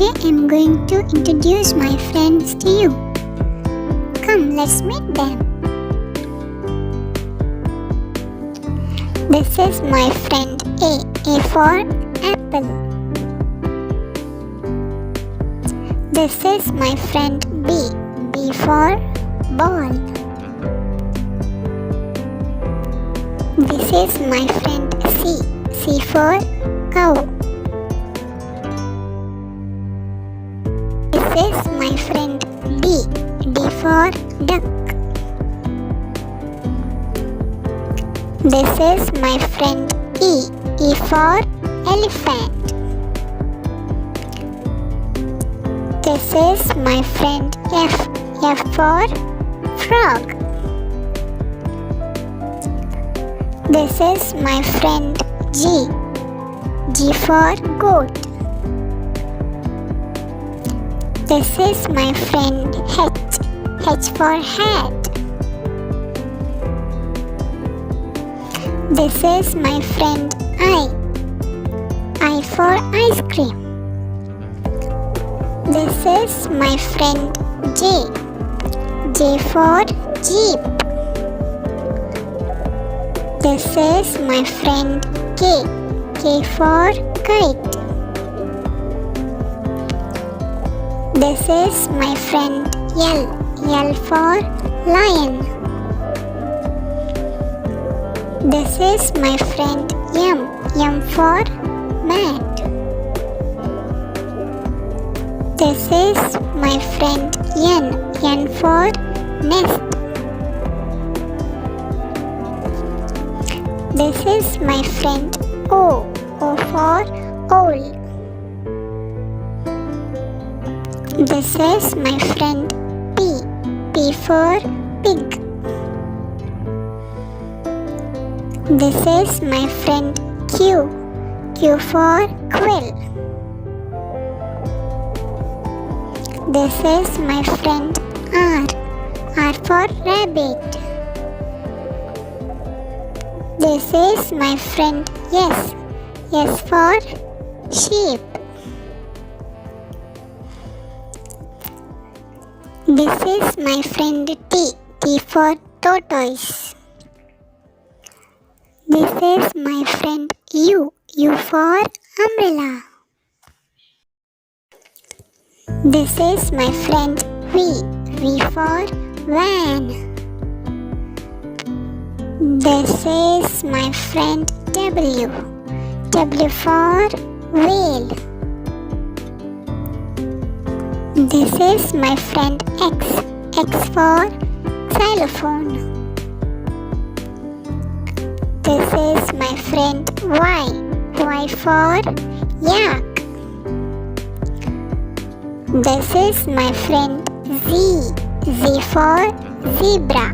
Today I'm going to introduce my friends to you. Come, let's meet them. This is my friend A for apple. This is my friend B for ball. This is my friend C for cow. This is my friend D for duck. This is my friend E for elephant. This is my friend F for frog. This is my friend G for goat. This is my friend H for hat. This is my friend I for ice cream. This is my friend J for jeep. This is my friend K for kite. This is my friend L for lion. This is my friend M for mat. This is my friend N for nest. This is my friend O for owl. This is my friend P for pig. This is my friend Q for quill. This is my friend R for rabbit. This is my friend S for sheep. This is my friend T for tortoise. This is my friend U for umbrella. This is my friend V for van. This is my friend W for whale. This is my friend X for xylophone. This is my friend Y for yak. This is my friend Z for zebra.